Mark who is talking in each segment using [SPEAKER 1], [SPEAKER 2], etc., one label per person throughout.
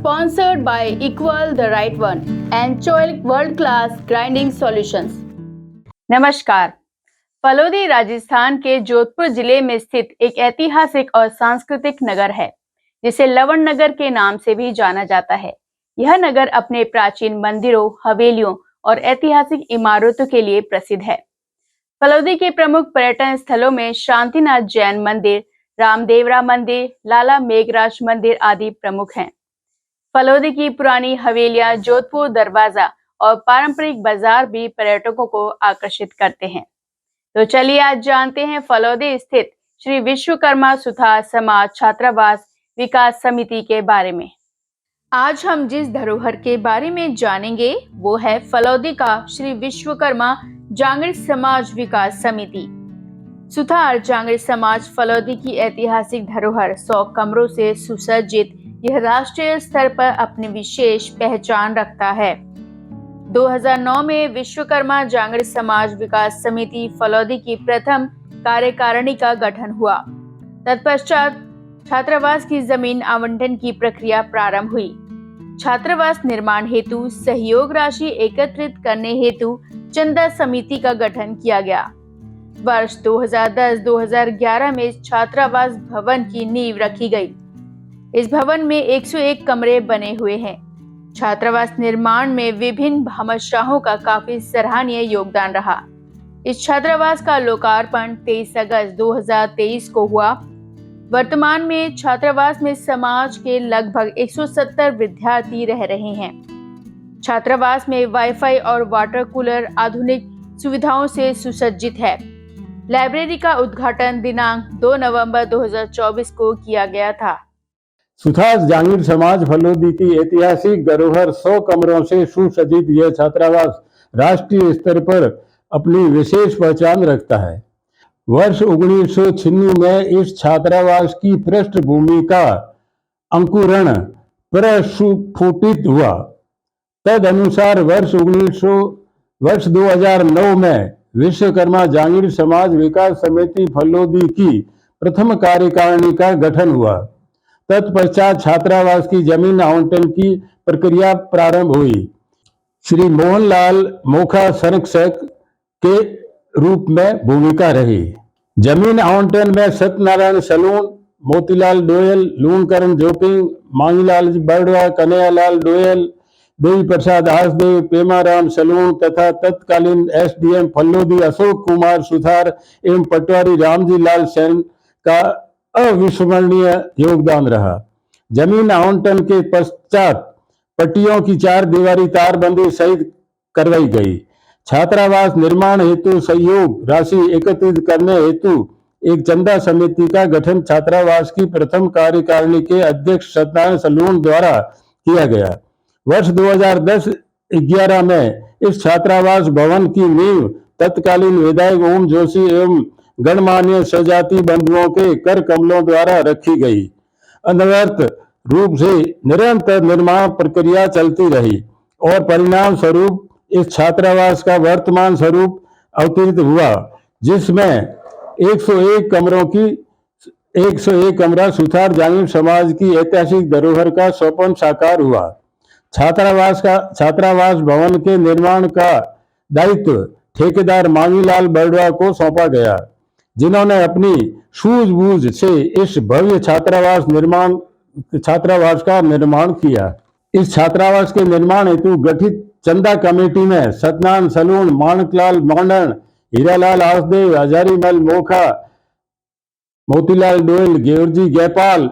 [SPEAKER 1] sponsored by Equal the Right One and Choice World Class Grinding Solutions। नमस्कार। फलोदी राजस्थान के जोधपुर जिले में स्थित एक ऐतिहासिक और सांस्कृतिक नगर है, जिसे लवण नगर के नाम से भी जाना जाता है। यह नगर अपने प्राचीन मंदिरों, हवेलियों और ऐतिहासिक इमारतों के लिए प्रसिद्ध है। फलोदी के प्रमुख पर्यटन स्थलों में शांतिनाथ जैन मंदिर, रामदेवरा मंदिर, लाला मेघराज मंदिर आदि प्रमुख हैं। फलोदी की पुरानी हवेलियां, जोधपुर दरवाजा और पारंपरिक बाजार भी पर्यटकों को आकर्षित करते हैं। तो चलिए आज जानते हैं फलोदी स्थित श्री विश्वकर्मा सुथार समाज छात्रावास विकास समिति के बारे में। आज हम जिस धरोहर के बारे में जानेंगे वो है फलोदी का श्री विश्वकर्मा जांगड़ समाज विकास समिति। सुथार जांगड़ समाज फलोदी की ऐतिहासिक धरोहर 100 कमरों से सुसज्जित यह राष्ट्रीय स्तर पर अपनी विशेष पहचान रखता है। 2009 में विश्वकर्मा जांगड़ समाज विकास समिति फलोदी की प्रथम कार्यकारिणी का गठन हुआ। तत्पश्चात छात्रावास की जमीन आवंटन की प्रक्रिया प्रारंभ हुई। छात्रावास निर्माण हेतु सहयोग राशि एकत्रित करने हेतु चंदा समिति का गठन किया गया। वर्ष 2010-2011 में छात्रावास भवन की नींव रखी गई। इस भवन में 101 कमरे बने हुए हैं। छात्रावास निर्माण में विभिन्न भामाशाहों का काफी सराहनीय योगदान रहा। इस छात्रावास का लोकार्पण 23 अगस्त 2023 को हुआ। वर्तमान में छात्रावास में समाज के लगभग 170 विद्यार्थी रह रहे हैं। छात्रावास में वाईफाई और वाटर कूलर आधुनिक सुविधाओं से सुसज्जित है। लाइब्रेरी का उद्घाटन दिनांक 2 नवंबर 2024 को किया गया था।
[SPEAKER 2] सुथार जांगड़ समाज फलोदी की ऐतिहासिक धरोहर 100 कमरों से सुसज्जित यह छात्रावास राष्ट्रीय स्तर पर अपनी विशेष पहचान रखता है। वर्ष 1996 में इस छात्रावास की पृष्ठभूमि का अंकुरण प्रस्फुटित हुआ। तदनुसार वर्ष 2009 में विश्वकर्मा जांगड़ समाज विकास समिति फलोदी की प्रथम कार्यकारिणी का गठन हुआ। तत्पश्चात छात्रावास की जमीन आवंटन की प्रक्रिया प्रारंभ हुई। श्री मोहनलाल मोखा संरक्षक के रूप में भूमिका रही। जमीन आवंटन में सत्यनारायण सलून, मोतीलाल डोयल, लूणकरण जोपिंग, मांगीलाल बरड़वा, कन्हैयालाल डोयल, देवी प्रसाद हासदेव, पेमाराम सलून तथा तत्कालीन एसडीएम फलोदी अशोक कुमार सुथार एवं पटवारी रामजी लाल सेन का अविस्मरणीय योगदान रहा। जमीन आवंटन के पश्चात पट्टियों की 4 दीवारी तारबंदी सहित करवाई गई। छात्रावास निर्माण हेतु सहयोग राशि एकत्रित करने हेतु एक चंदा समिति का गठन छात्रावास की प्रथम कार्यकारिणी के अध्यक्ष सत्यनारायण सलून द्वारा किया गया। वर्ष 2010-11 में इस छात्रावास भवन की नींव तत्कालीन विधायक ओम जोशी एवं गणमान्य स्वजाति बंधुओं के कर कमलों द्वारा रखी गई। अनवरत रूप से निरंतर निर्माण प्रक्रिया चलती रही और परिणाम स्वरूप इस छात्रावास का वर्तमान स्वरूप अवतरित हुआ, जिसमें 101 कमरा सुथार जांगड़ समाज की ऐतिहासिक धरोहर का स्वप्न साकार हुआ। छात्रावास भवन के निर्माण का दायित्व ठेकेदार मांगीलाल बरड़वा को सौंपा गया, जिन्होंने अपनी सूझबूझ से इस भव्य छात्रावास का निर्माण किया। इस छात्रावास के निर्माण हेतु गठित चंदा कमेटी में सत्यनारायण सलून, माणकलाल मंडन, हीरालाल हासदेव, हजारीमल मोखा, मोतीलाल डोयल, गेवरजी जयपाल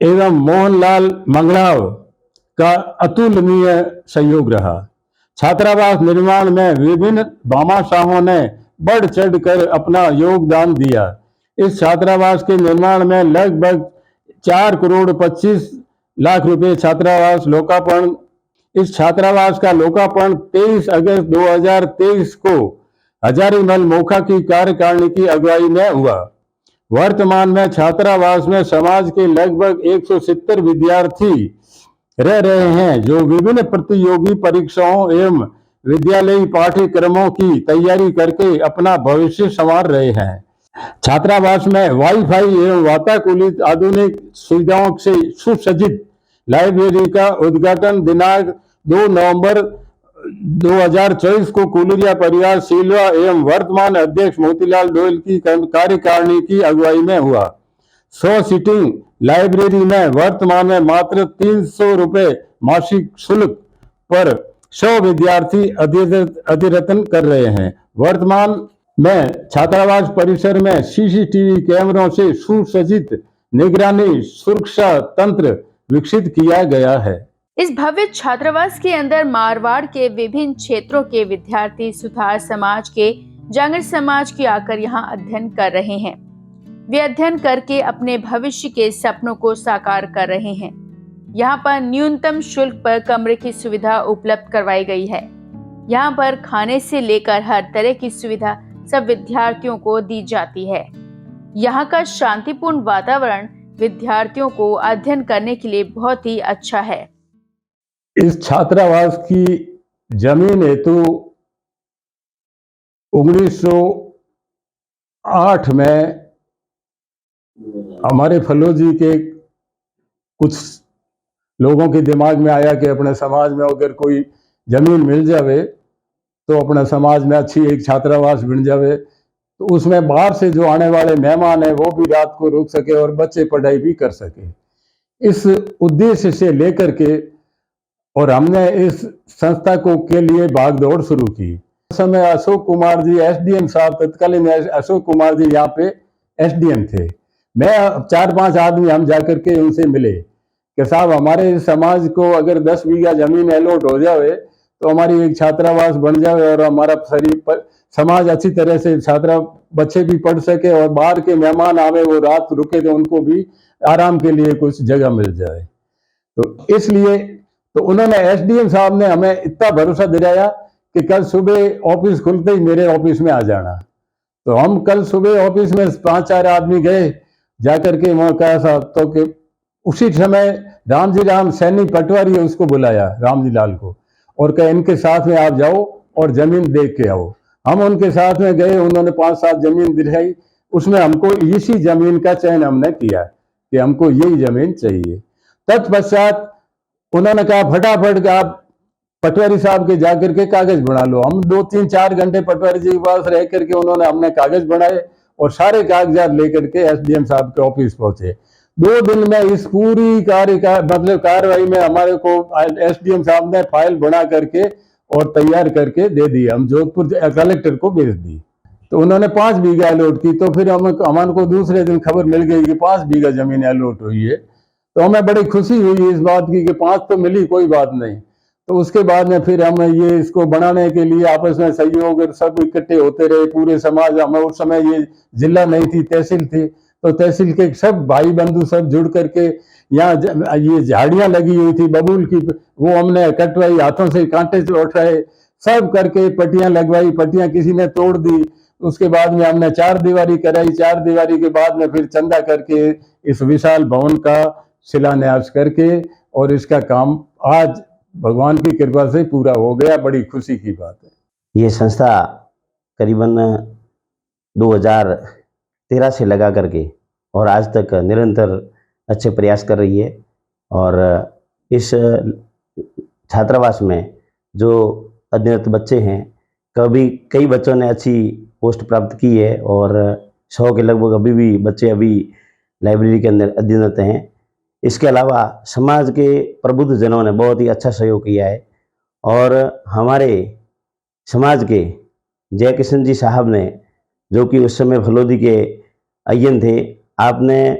[SPEAKER 2] एवं मोहनलाल मंगलाव का अतुलनीय सहयोग रहा। छात्रावास निर्माण में विभिन्न भामाशाहों ने बढ़ चढ़ कर अपना योगदान दिया। इस छात्रावास के निर्माण में लगभग 4 करोड़ 25 लाख रुपए इस छात्रावास का लोकार्पण 23 अगस्त 2023 को हजारीमल मोखा की कार्यकारिणी की अगुवाई में हुआ। वर्तमान में छात्रावास में समाज के लगभग 170 विद्यार्थी रह रहे हैं, जो विभिन्न प्रतियोगी परीक्षाओं एवं विद्यालयी पाठ्यक्रमों की तैयारी करके अपना भविष्य संवार रहे हैं। छात्रावास में वाईफाई एवं वातानुकूलित आधुनिक सुविधाओं से सुसज्जित लाइब्रेरी का उद्घाटन दिनांक 2 नवंबर 2024 को कुलरिया परिवार सिल्वा एवं वर्तमान अध्यक्ष मोतीलाल गोयल की कार्यकारिणी की अगुवाई में हुआ। 100 सीटिंग लाइब्रेरी में वर्तमान में मात्र 300 रुपए मासिक शुल्क पर 100 विद्यार्थी अध्ययन कर रहे हैं। वर्तमान में छात्रावास परिसर में सीसीटीवी कैमरों से सुसज्जित निगरानी सुरक्षा तंत्र विकसित किया गया है।
[SPEAKER 1] इस भव्य छात्रावास के अंदर मारवाड़ के विभिन्न क्षेत्रों के विद्यार्थी सुथार समाज के, जांगड़ समाज के आकर यहाँ अध्ययन कर रहे हैं। वे अध्ययन करके अपने भविष्य के सपनों को साकार कर रहे हैं। यहाँ पर न्यूनतम शुल्क पर कमरे की सुविधा उपलब्ध करवाई गई है। यहाँ पर खाने से लेकर हर तरह की सुविधा सब विद्यार्थियों को दी जाती है। यहाँ का शांतिपूर्ण वातावरण विद्यार्थियों को अध्ययन करने के लिए बहुत ही अच्छा है।
[SPEAKER 2] इस छात्रावास की जमीन हेतु 1908 में हमारे फलोजी के कुछ लोगों के दिमाग में आया कि अपने समाज में अगर कोई जमीन मिल जावे तो अपने समाज में अच्छी एक छात्रावास बन जावे, तो उसमें बाहर से जो आने वाले मेहमान हैं वो भी रात को रुक सके और बच्चे पढ़ाई भी कर सके। इस उद्देश्य से लेकर के और हमने इस संस्था को के लिए भागदौड़ शुरू की। उस समय अशोक कुमार जी एसडीएम साहब, तत्कालीन अशोक कुमार जी यहाँ पे एसडीएम थे। मैं 4-5 आदमी हम जाकर के उनसे मिले कि साहब हमारे समाज को अगर 10 बीघा जमीन अलॉट हो जाए तो हमारी एक छात्रावास बन जाए और हमारा समाज अच्छी तरह से छात्रा बच्चे भी पढ़ सके और बाहर के मेहमान आवे वो रात रुके तो उनको भी आराम के लिए कुछ जगह मिल जाए। तो इसलिए तो उन्होंने एसडीएम साहब ने हमें इतना भरोसा दिलाया कि कल सुबह ऑफिस खुलते ही मेरे ऑफिस में आ जाना। तो हम कल सुबह ऑफिस में 5-4 आदमी गए, जाकर के वहां कहा साहब तो कि उसी समय रामजी राम सैनी पटवारी है उसको बुलाया, रामजी लाल को, और कहा इनके साथ में आप जाओ और जमीन देख के आओ। हम उनके साथ में गए, उन्होंने 5-7 जमीन दिखाई, उसमें हमको इसी जमीन का चयन हमने किया कि हमको यही जमीन चाहिए। तत्पश्चात उन्होंने कहा फटाफट आप पटवारी साहब के जाकर के कागज बना लो। हम 2-3-4 घंटे पटवारी जी के पास रह करके उन्होंने हमने कागज बनाए और सारे कागजात लेकर के एसडीएम साहब के ऑफिस पहुंचे। 2 दिन में इस पूरी कार्रवाई में हमारे को एसडीएम साहब ने फाइल बना करके और तैयार करके दे दी, हम जोधपुर कलेक्टर को भेज दी। तो उन्होंने 5 बीघा अलॉट की। तो फिर हमारे को दूसरे दिन खबर मिल गई कि 5 बीघा जमीन अलॉट हुई है। तो हमें बड़ी खुशी हुई इस बात की कि 5 तो मिली, कोई बात नहीं। तो उसके बाद में फिर हम ये इसको बनाने के लिए आपस में सहयोग सब इकट्ठे होते रहे, पूरे समाज। हमें उस समय ये जिला नहीं थी, तहसील थी, तो तहसील के सब भाई बंधु सब जुड़ करके यहाँ ये झाड़ियां लगी हुई थी बबूल की, वो हमने कटवाई, हाथों से कांटे से उठाए, सब करके पट्टियां लगवाई, पट्टियां किसी ने तोड़ दी। उसके बाद में हमने 4 दीवारी कराई। 4 दीवारी के बाद में फिर चंदा करके इस विशाल भवन का शिलान्यास करके और इसका काम आज भगवान की कृपा से पूरा हो गया। बड़ी खुशी की बात है।
[SPEAKER 3] ये संस्था करीबन 2013 से लगा करके और आज तक निरंतर अच्छे प्रयास कर रही है। और इस छात्रावास में जो अध्ययनरत बच्चे हैं, कई बच्चों ने अच्छी पोस्ट प्राप्त की है और 100 के लगभग अभी भी बच्चे अभी लाइब्रेरी के अंदर अध्ययनरत हैं। इसके अलावा समाज के प्रबुद्ध जनों ने बहुत ही अच्छा सहयोग किया है और हमारे समाज के जय किशन जी साहब ने, जो कि उस समय फलोदी के अय्यन थे, आपने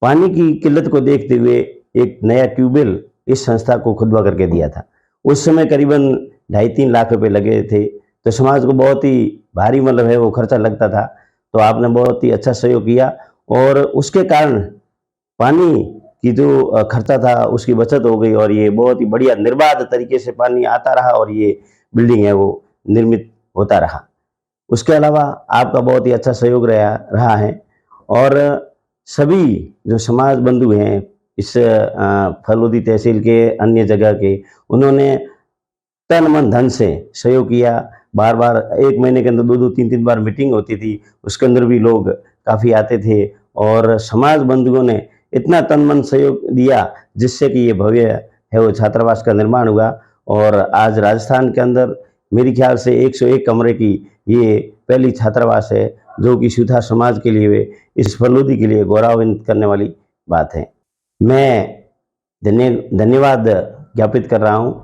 [SPEAKER 3] पानी की किल्लत को देखते हुए एक नया ट्यूबवेल इस संस्था को खुदवा करके दिया था। उस समय करीबन 2.5-3 लाख रुपए लगे थे, तो समाज को बहुत ही भारी वो खर्चा लगता था। तो आपने बहुत ही अच्छा सहयोग किया और उसके कारण पानी की जो खर्चा था उसकी बचत हो गई और ये बहुत ही बढ़िया निर्बाध तरीके से पानी आता रहा और ये बिल्डिंग है वो निर्मित होता रहा। उसके अलावा आपका बहुत ही अच्छा सहयोग रहा है और सभी जो समाज बंधु हैं इस फलोदी तहसील के अन्य जगह के, उन्होंने तन मन धन से सहयोग किया। बार बार 1 महीने के अंदर 2-2, 3-3 बार मीटिंग होती थी, उसके अंदर भी लोग काफ़ी आते थे और समाज बंधुओं ने इतना तन मन सहयोग दिया जिससे कि ये भव्य है वो छात्रावास का निर्माण हुआ। और आज राजस्थान के अंदर मेरे ख्याल से 101 कमरे की ये पहली छात्रावास है, जो कि सुथार समाज के लिए, इस फलोदी के लिए गौरवान्वित करने वाली बात है। मैं धन्यवाद ज्ञापित कर रहा हूँ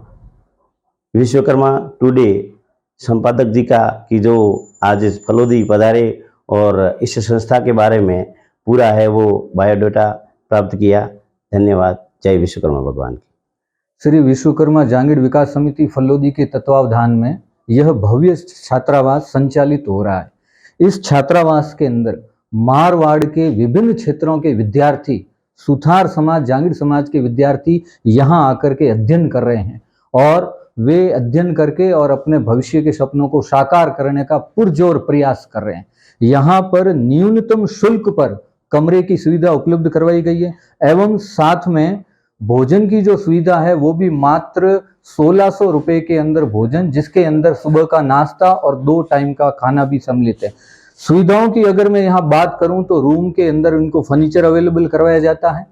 [SPEAKER 3] विश्वकर्मा टुडे संपादक जी का, कि जो आज इस फलोदी पधारे और इस संस्था के बारे में पूरा है वो बायोडाटा प्राप्त किया। धन्यवाद। जय विश्वकर्मा भगवान की।
[SPEAKER 4] श्री विश्वकर्मा जांगीड़ विकास समिति फलोदी के तत्वावधान में यह भव्य छात्रावास संचालित हो रहा है। इस छात्रावास के अंदर मारवाड़ के विभिन्न क्षेत्रों के विद्यार्थी, सुथार समाज, जांगीड़ समाज के विद्यार्थी यहाँ आकर के अध्ययन कर रहे हैं और वे अध्ययन करके और अपने भविष्य के सपनों को साकार करने का पुरजोर प्रयास कर रहे हैं। यहाँ पर न्यूनतम शुल्क पर कमरे की सुविधा उपलब्ध करवाई गई है एवं साथ में भोजन की जो सुविधा है वो भी मात्र 1600 रुपये के अंदर भोजन, जिसके अंदर सुबह का नाश्ता और 2 टाइम का खाना भी सम्मिलित है। सुविधाओं की अगर मैं यहाँ बात करूँ तो रूम के अंदर उनको फर्नीचर अवेलेबल करवाया जाता है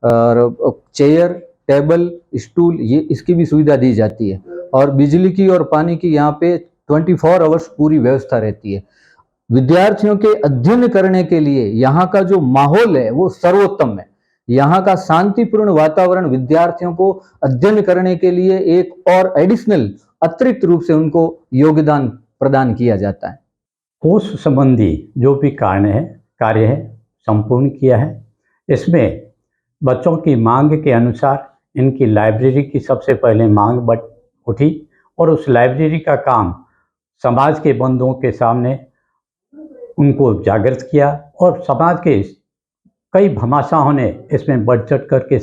[SPEAKER 4] और चेयर, टेबल, स्टूल, ये इसकी भी सुविधा दी जाती है और बिजली की और पानी की यहाँ पे 24 आवर्स पूरी व्यवस्था रहती है। विद्यार्थियों के अध्ययन करने के लिए यहाँ का जो माहौल है वो सर्वोत्तम है। यहाँ का शांतिपूर्ण वातावरण विद्यार्थियों को अध्ययन करने के लिए एक और एडिशनल अतिरिक्त रूप से उनको योगदान प्रदान किया जाता है।
[SPEAKER 5] कोष संबंधी जो भी कार्य है संपूर्ण किया है। इसमें बच्चों की मांग के अनुसार इनकी लाइब्रेरी की सबसे पहले मांग उठी और उस लाइब्रेरी का काम समाज के बंधुओं के सामने उनको जागृत किया और समाज के कई भामाशाहों ने इसमें बढ़ चढ़ करके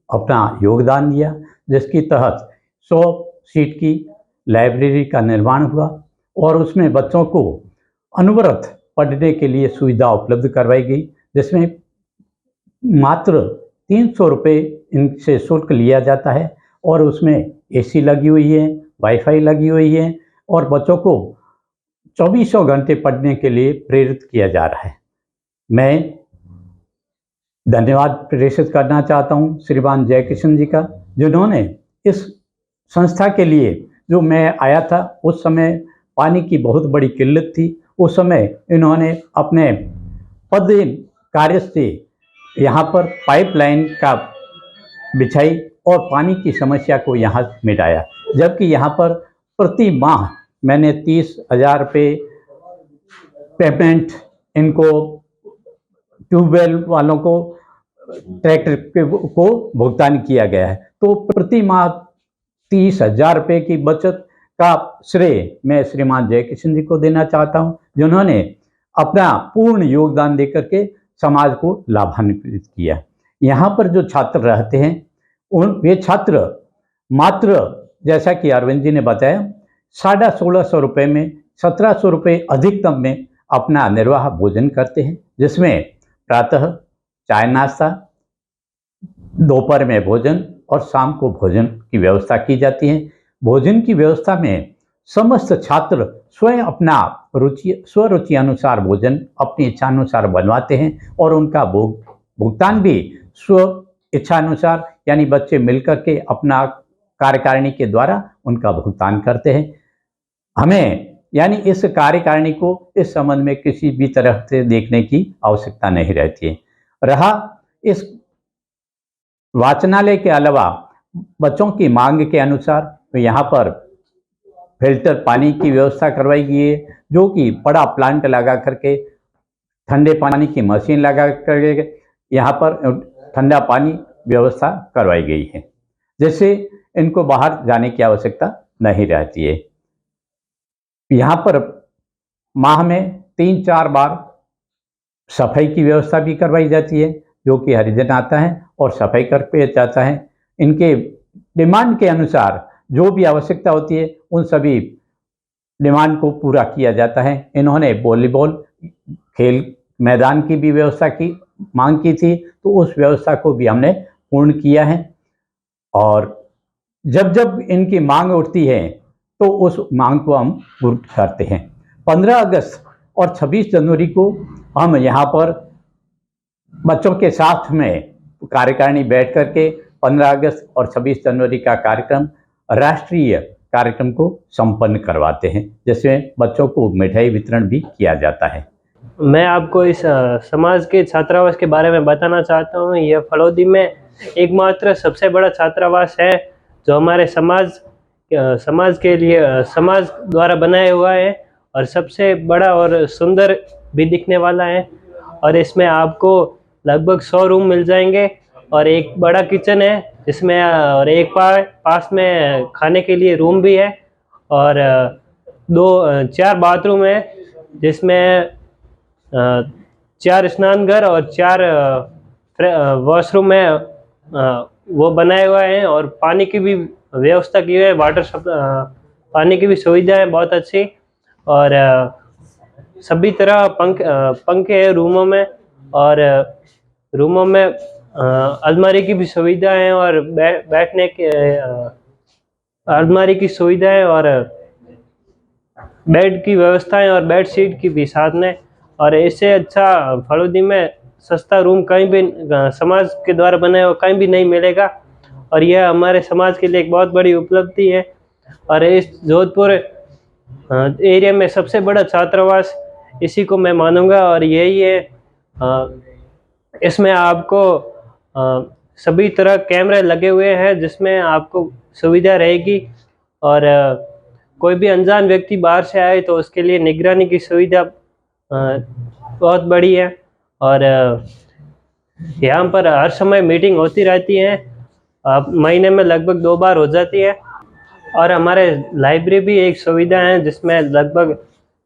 [SPEAKER 5] अपना योगदान दिया, जिसके तहत 100 सीट की लाइब्रेरी का निर्माण हुआ और उसमें बच्चों को अनवरत पढ़ने के लिए सुविधा उपलब्ध करवाई गई, जिसमें मात्र 300 रुपये इनसे शुल्क लिया जाता है और उसमें एसी लगी हुई है, वाईफाई लगी हुई है और बच्चों को 24 घंटे पढ़ने के लिए प्रेरित किया जा रहा है। मैं धन्यवाद प्रेषित करना चाहता हूं श्रीमान जयकिशन जी का, जिन्होंने इस संस्था के लिए, जो मैं आया था उस समय पानी की बहुत बड़ी किल्लत थी, उस समय इन्होंने अपने पद कार्य से यहाँ पर पाइपलाइन का बिछाई और पानी की समस्या को यहाँ मिटाया, जबकि यहाँ पर प्रति माह मैंने 30,000 रुपये पेमेंट इनको ट्यूबवेल वालों को, ट्रैक्टर को भुगतान किया गया है। तो प्रति माह 30,000 रुपये की बचत का श्रेय मैं श्रीमान जयकिशन जी को देना चाहता हूं, जिन्होंने अपना पूर्ण योगदान देकर के समाज को लाभान्वित किया। यहाँ पर जो छात्र रहते हैं वे छात्र मात्र, जैसा कि अरविंद जी ने बताया, 1650 रुपये में 1700 रुपये अधिकतम में अपना निर्वाह भोजन करते हैं, जिसमें प्रातः चाय नाश्ता, दोपहर में भोजन और शाम को भोजन की व्यवस्था की जाती है। भोजन की व्यवस्था में समस्त छात्र स्वयं अपना स्वरुचि अनुसार भोजन अपनी इच्छा अनुसार बनवाते हैं और उनका भुगतान भी स्व इच्छा अनुसार, यानी बच्चे मिलकर के अपना कार्यकारिणी के द्वारा उनका भुगतान करते हैं। हमें यानी इस कार्यकारिणी को इस संबंध में किसी भी तरह से देखने की आवश्यकता नहीं रहती है। रहा इस वाचनालय के अलावा बच्चों की मांग के अनुसार तो यहाँ पर फिल्टर पानी की व्यवस्था करवाई गई है, जो कि बड़ा प्लांट लगा करके ठंडे पानी की मशीन लगा करके यहाँ पर ठंडा पानी व्यवस्था करवाई गई है, जिससे इनको बाहर जाने की आवश्यकता नहीं रहती है। यहाँ पर माह में 3-4 बार सफाई की व्यवस्था भी करवाई जाती है, जो कि हरिजन आता है और सफाई करके जाता है। इनके डिमांड के अनुसार जो भी आवश्यकता होती है उन सभी डिमांड को पूरा किया जाता है। इन्होंने वॉलीबॉल खेल मैदान की भी व्यवस्था की मांग की थी, तो उस व्यवस्था को भी हमने पूर्ण किया है। और जब जब इनकी मांग उठती है तो उस मांग को हम पूर्ण करते हैं। 15 अगस्त और 26 जनवरी को हम यहाँ पर बच्चों के साथ में कार्यकारिणी बैठ करके 15 अगस्त और 26 जनवरी का कार्यक्रम राष्ट्रीय कार्यक्रम को संपन्न करवाते हैं, जिसमें बच्चों को मिठाई वितरण भी किया जाता है।
[SPEAKER 6] मैं आपको इस समाज के छात्रावास के बारे में बताना चाहता हूँ। यह फलोदी में एकमात्र सबसे बड़ा छात्रावास है जो हमारे समाज के लिए समाज द्वारा बनाया हुआ है और सबसे बड़ा और सुंदर भी दिखने वाला है। और इसमें आपको लगभग 100 रूम मिल जाएंगे और एक बड़ा किचन है जिसमें और एक पास में खाने के लिए रूम भी है और 4 बाथरूम है जिसमें 4 स्नानघर और 4 वॉशरूम है, वो बनाए हुए हैं और पानी की भी व्यवस्था की हुई है। पानी की भी सुविधा है बहुत अच्छी और सभी तरह पंखे हैं रूमों में और रूमों में अलमारी की भी सुविधा है और बैठने के अलमारी की सुविधा है और बेड की व्यवस्था है और बेड शीट की भी साथ में। और इससे अच्छा फलोदी में सस्ता रूम कहीं भी समाज के द्वारा बनाया हुआ कहीं भी नहीं मिलेगा और यह हमारे समाज के लिए एक बहुत बड़ी उपलब्धि है। और इस जोधपुर एरिया में सबसे बड़ा छात्रावास इसी को मैं मानूंगा और यही है। इसमें आपको सभी तरह कैमरे लगे हुए हैं जिसमें आपको सुविधा रहेगी और कोई भी अनजान व्यक्ति बाहर से आए तो उसके लिए निगरानी की सुविधा बहुत बड़ी है। और यहाँ पर हर समय मीटिंग होती रहती है, महीने में लगभग 2 बार हो जाती है। और हमारे लाइब्रेरी भी एक सुविधा है जिसमें लगभग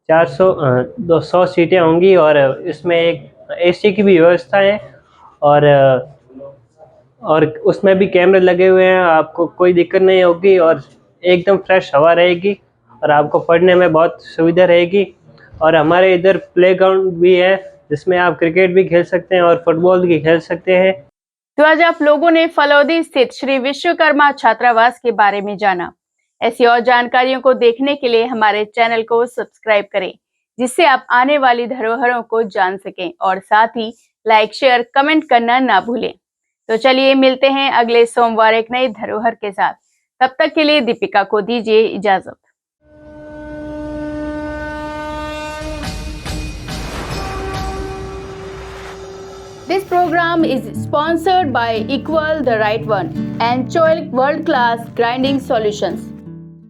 [SPEAKER 6] 200 सीटें होंगी और इसमें एक एसी की भी व्यवस्था है और उसमें भी कैमरे लगे हुए हैं। आपको कोई दिक्कत नहीं होगी और एकदम फ्रेश हवा रहेगी और आपको पढ़ने में बहुत सुविधा रहेगी। और हमारे इधर प्लेग्राउंड भी है जिसमें आप क्रिकेट भी खेल सकते हैं और फुटबॉल भी खेल सकते हैं।
[SPEAKER 1] तो आज आप लोगों ने फलोदी स्थित श्री विश्वकर्मा छात्रावास के बारे में जाना। ऐसी और जानकारियों को देखने के लिए हमारे चैनल को सब्सक्राइब करें, जिससे आप आने वाली धरोहरों को जान सकें और साथ ही लाइक, शेयर, कमेंट करना ना भूलें। तो चलिए मिलते हैं अगले सोमवार एक नई धरोहर के साथ। तब तक के लिए दीपिका को दीजिए इजाजत। This program is sponsored by Equal the Right One and Choilik World Class Grinding Solutions.